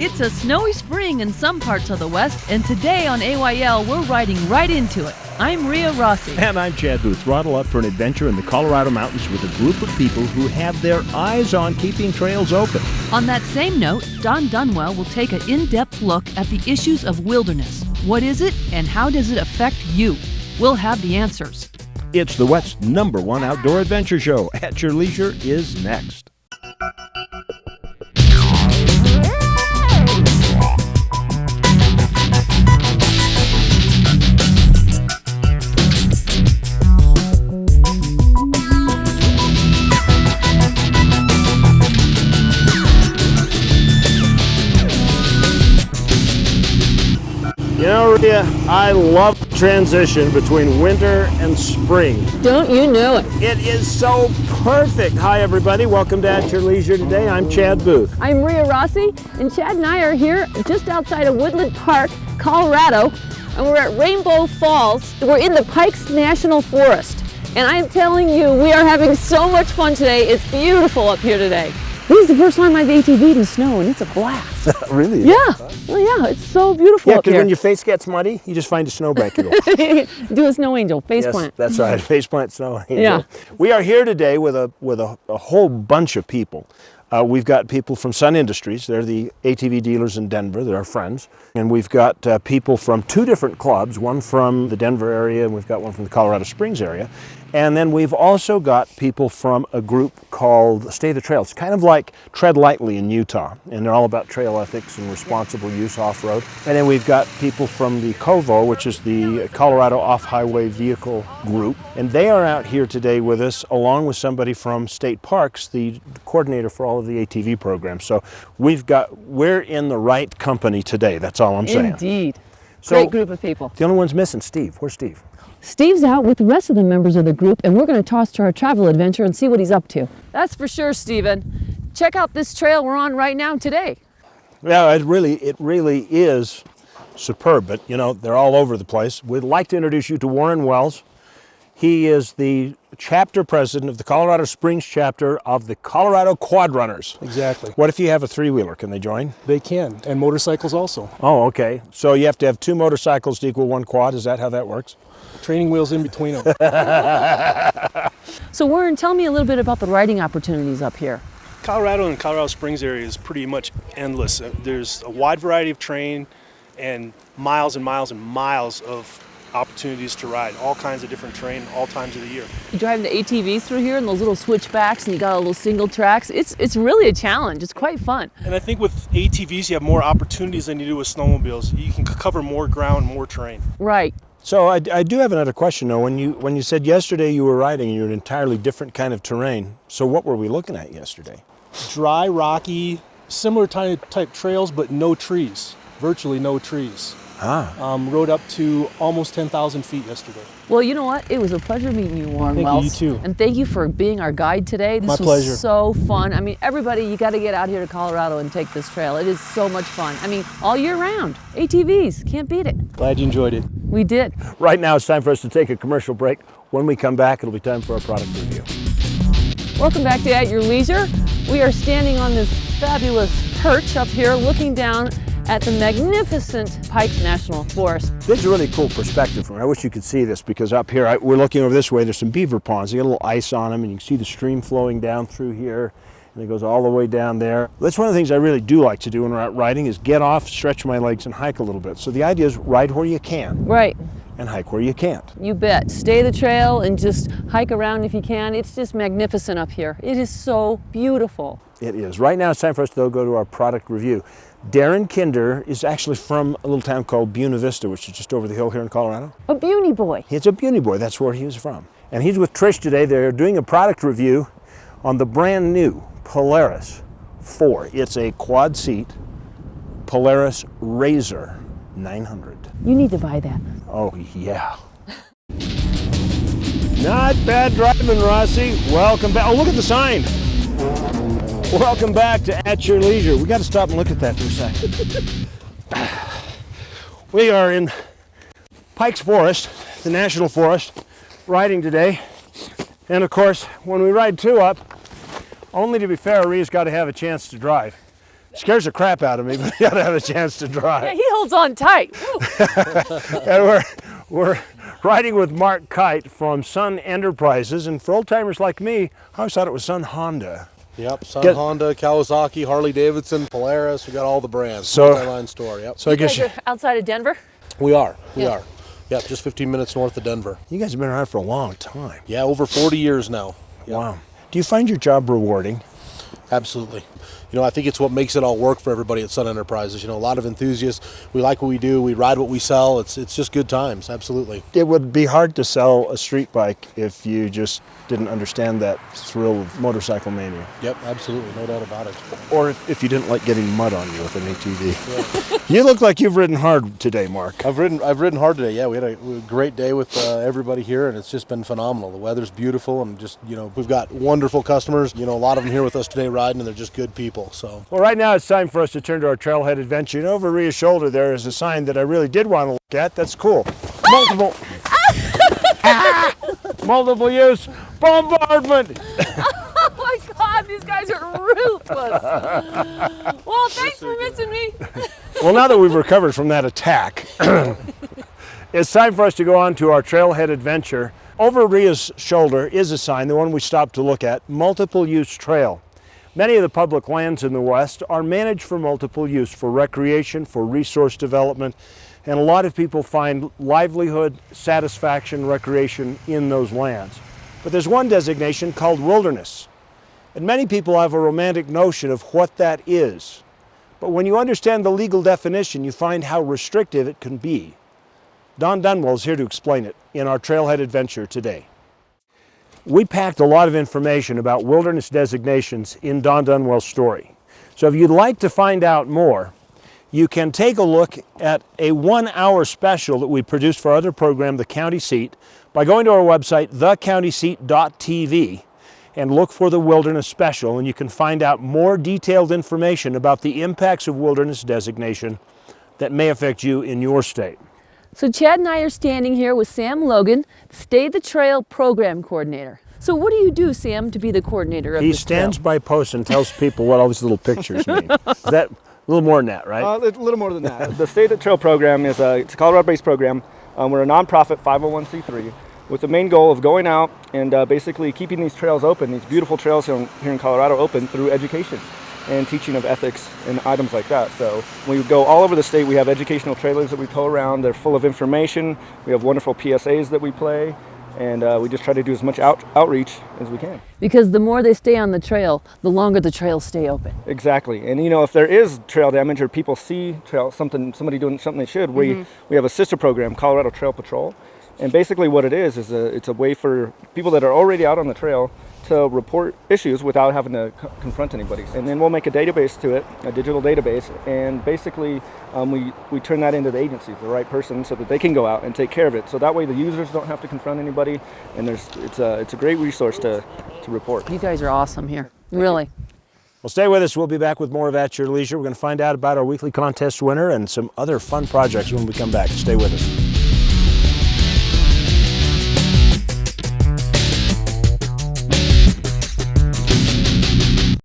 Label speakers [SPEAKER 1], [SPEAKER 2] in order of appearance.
[SPEAKER 1] It's a snowy spring in some parts of the West, and today on AYL, we're riding right into it. I'm Rhea Rossi.
[SPEAKER 2] And I'm Chad Booth. Throttle up for an adventure in the Colorado mountains with a group of people who have their eyes on keeping trails open.
[SPEAKER 1] On that same note, Don Dunwell will take an in-depth look at the issues of wilderness. What is it, and how does it affect you? We'll have the answers.
[SPEAKER 2] It's the West's #1 outdoor adventure show. At Your Leisure is next. You know, Rhea, I love the transition between winter and spring.
[SPEAKER 3] Don't you know it?
[SPEAKER 2] It is so perfect. Hi, everybody. Welcome to At Your Leisure today. I'm Chad Booth.
[SPEAKER 3] I'm Rhea Rossi, and Chad and I are here just outside of Woodland Park, Colorado, and we're at Rainbow Falls. We're in the Pikes National Forest, and I'm telling you, we are having so much fun today. It's beautiful up here today. This is the first time I've ATV'd in snow, and it's a blast.
[SPEAKER 2] Really?
[SPEAKER 3] Yeah. Well, yeah, it's so beautiful
[SPEAKER 2] Yeah,
[SPEAKER 3] up
[SPEAKER 2] because
[SPEAKER 3] here.
[SPEAKER 2] when your face gets muddy, you just find a snowbank. You go.
[SPEAKER 3] Do a snow angel, face
[SPEAKER 2] Yes,
[SPEAKER 3] plant.
[SPEAKER 2] that's right. Faceplant snow angel.
[SPEAKER 3] Yeah.
[SPEAKER 2] We are here today with a whole bunch of people. We've got people from Sun Industries. They're the ATV dealers in Denver. They're our friends. And we've got people from two different clubs, one from the Denver area, and we've got one from the Colorado Springs area. And then we've also got people from a group called Stay the Trail. It's kind of like Tread Lightly in Utah, and they're all about trail ethics and responsible use off-road. And then we've got people from the COVO, which is the Colorado Off-Highway Vehicle Group, and they are out here today with us, along with somebody from State Parks, the coordinator for all of the ATV programs. So we're in the right company today. That's all I'm saying.
[SPEAKER 3] Indeed.
[SPEAKER 2] So,
[SPEAKER 3] Great group of people.
[SPEAKER 2] The only one's missing, Steve. Where's Steve?
[SPEAKER 3] Steve's out with the rest of the members of the group, and we're going to toss to our travel adventure and see what he's up to. That's for sure, Steven. Check out this trail we're on right now today.
[SPEAKER 2] Yeah, it really is superb, but you know, they're all over the place. We'd like to introduce you to Warren Wells. He is the chapter president of the Colorado Springs chapter of the Colorado Quad Runners.
[SPEAKER 4] Exactly.
[SPEAKER 2] What if you have a three-wheeler? Can they join?
[SPEAKER 4] They can, and motorcycles also.
[SPEAKER 2] Oh, okay. So you have to have two motorcycles to equal one quad. Is that how that works?
[SPEAKER 4] Training wheels in between them.
[SPEAKER 3] So Warren, tell me a little bit about the riding opportunities up here.
[SPEAKER 4] Colorado and Colorado Springs area is pretty much endless. There's a wide variety of terrain and miles and miles and miles of opportunities to ride, all kinds of different terrain, all times of the year.
[SPEAKER 3] You drive the ATVs through here and those little switchbacks, and you got a little single tracks. It's really a challenge. It's quite fun.
[SPEAKER 4] And I think with ATVs, you have more opportunities than you do with snowmobiles. You can cover more ground, more terrain.
[SPEAKER 3] Right.
[SPEAKER 2] So I do have another question though. When you said yesterday you were riding, you're an entirely different kind of terrain. So what were we looking at yesterday?
[SPEAKER 4] Dry, rocky, similar type trails, but no trees, virtually no trees. Rode up to almost 10,000 feet yesterday.
[SPEAKER 3] Well, you know what? It was a pleasure meeting you, Warren Wells.
[SPEAKER 4] Thank you, you too.
[SPEAKER 3] And thank you for being our guide today. This
[SPEAKER 4] My
[SPEAKER 3] was
[SPEAKER 4] pleasure.
[SPEAKER 3] so fun. I mean, everybody, you got to get out here to Colorado and take this trail. It is so much fun. I mean, all year round. ATVs, can't beat it.
[SPEAKER 4] Glad you enjoyed it.
[SPEAKER 3] We did.
[SPEAKER 2] Right now it's time for us to take a commercial break. When we come back, it'll be time for our product review.
[SPEAKER 3] Welcome back to At Your Leisure. We are standing on this fabulous perch up here looking down at the magnificent Pikes National Forest.
[SPEAKER 2] This is a really cool perspective from here. I wish you could see this because up here, we're looking over this way, there's some beaver ponds. They got a little ice on them and you can see the stream flowing down through here and it goes all the way down there. That's one of the things I really do like to do when we're out riding is get off, stretch my legs and hike a little bit. So the idea is ride where you can
[SPEAKER 3] Right.
[SPEAKER 2] and hike where you can't.
[SPEAKER 3] You bet. Stay the trail and just hike around if you can. It's just magnificent up here. It is so beautiful.
[SPEAKER 2] It is. Right now it's time for us to go to our product review. Darren Kinder is actually from a little town called Buena Vista, which is just over the hill here in Colorado.
[SPEAKER 3] A beauty boy.
[SPEAKER 2] He's a Buena boy, that's where he was from. And he's with Trish today. They're doing a product review on the brand new Polaris 4. It's a quad seat Polaris RZR 900.
[SPEAKER 3] You need to buy that.
[SPEAKER 2] Oh yeah. Not bad driving, Rossi. Welcome back. Oh, look at the sign. Welcome back to At Your Leisure. We got to stop and look at that for a second. We are in Pikes Forest, the National Forest, riding today. And of course, when we ride two up, only to be fair, Rhea's got to have a chance to drive. Scares the crap out of me, but you gotta have a chance to
[SPEAKER 3] Yeah,
[SPEAKER 2] drive.
[SPEAKER 3] he holds on tight.
[SPEAKER 2] And we're riding with Mark Kite from Sun Enterprises, and for old timers like me, I always thought it was Sun Honda.
[SPEAKER 5] Yep, Sun
[SPEAKER 2] Get-
[SPEAKER 5] Honda, Kawasaki, Harley Davidson, Polaris. We got all the brands.
[SPEAKER 2] So-
[SPEAKER 5] Multi-line store. Yep.
[SPEAKER 2] So I
[SPEAKER 3] You
[SPEAKER 2] guess
[SPEAKER 3] guys are outside of Denver?
[SPEAKER 5] We are.
[SPEAKER 3] Yeah.
[SPEAKER 5] Yep, just 15 minutes north of Denver.
[SPEAKER 2] you guys have been around for a long time.
[SPEAKER 5] Yeah, over 40 years now. Yep.
[SPEAKER 2] Wow. Do you find your job rewarding?
[SPEAKER 5] Absolutely. You know, I think it's what makes it all work for everybody at Sun Enterprises. You know, a lot of enthusiasts. We like what we do. We ride what we sell. It's just good times. Absolutely.
[SPEAKER 2] It would be hard to sell a street bike if you just didn't understand that thrill of motorcycle mania.
[SPEAKER 5] Yep, absolutely. No doubt about it.
[SPEAKER 2] Or if you didn't like getting mud on you with an ATV. You look like you've ridden hard today, Mark.
[SPEAKER 5] I've ridden hard today. Yeah, we had a great day with everybody here, and it's just been phenomenal. The weather's beautiful, and just, you know, we've got wonderful customers. You know, a lot of them here with us today riding, and they're just good people. So
[SPEAKER 2] Well, right now it's time for us to turn to our trailhead adventure. And over Ria's shoulder there is a sign that I really did want to look at. That's cool. Multiple. Multiple use bombardment.
[SPEAKER 3] Oh my God, these guys are ruthless. Well, thanks for missing me.
[SPEAKER 2] Well, now that we've recovered from that attack, it's time for us to go on to our trailhead adventure. Over Ria's shoulder is a sign, the one we stopped to look at, multiple use trail. Many of the public lands in the West are managed for multiple use, for recreation, for resource development, and a lot of people find livelihood, satisfaction, recreation in those lands. But there's one designation called wilderness, and many people have a romantic notion of what that is. But when you understand the legal definition, you find how restrictive it can be. Don Dunwell is here to explain it in our trailhead adventure today. We packed a lot of information about wilderness designations in Don Dunwell's story. So if you'd like to find out more, you can take a look at a 1-hour special that we produced for our other program, The County Seat, by going to our website, thecountyseat.tv, and look for the Wilderness Special, and you can find out more detailed information about the impacts of wilderness designation that may affect you in your state.
[SPEAKER 3] So Chad and I are standing here with Sam Logan, Stay the Trail Program Coordinator. So what do you do, Sam, to be the coordinator of
[SPEAKER 2] He
[SPEAKER 3] this
[SPEAKER 2] stands
[SPEAKER 3] trail?
[SPEAKER 2] by posts and tells people what all these little pictures mean. Is that a little more than that, right?
[SPEAKER 6] A little more than that. The Stay the Trail program is it's a Colorado-based program. We're a nonprofit 501c3 with the main goal of going out and basically keeping these trails open, these beautiful trails here in Colorado open through education and teaching of ethics and items like that. So we go all over the state. We have educational trailers that we tow around. They're full of information. We have wonderful PSAs that we play. And we just try to do as much outreach as we can.
[SPEAKER 3] Because the more they stay on the trail, the longer the trails stay open.
[SPEAKER 6] Exactly. And you know, if there is trail damage or people see somebody doing something they should, we have a sister program, Colorado Trail Patrol. And basically what it is it's a way for people that are already out on the trail to report issues without having to confront anybody. And then we'll make a database to it, a digital database, and basically we turn that into the agencies, the right person, so that they can go out and take care of it. So that way the users don't have to confront anybody, and it's a great resource to report.
[SPEAKER 3] You guys are awesome here, really.
[SPEAKER 2] Well, stay with us. We'll be back with more of At Your Leisure. We're going to find out about our weekly contest winner and some other fun projects when we come back. Stay with us.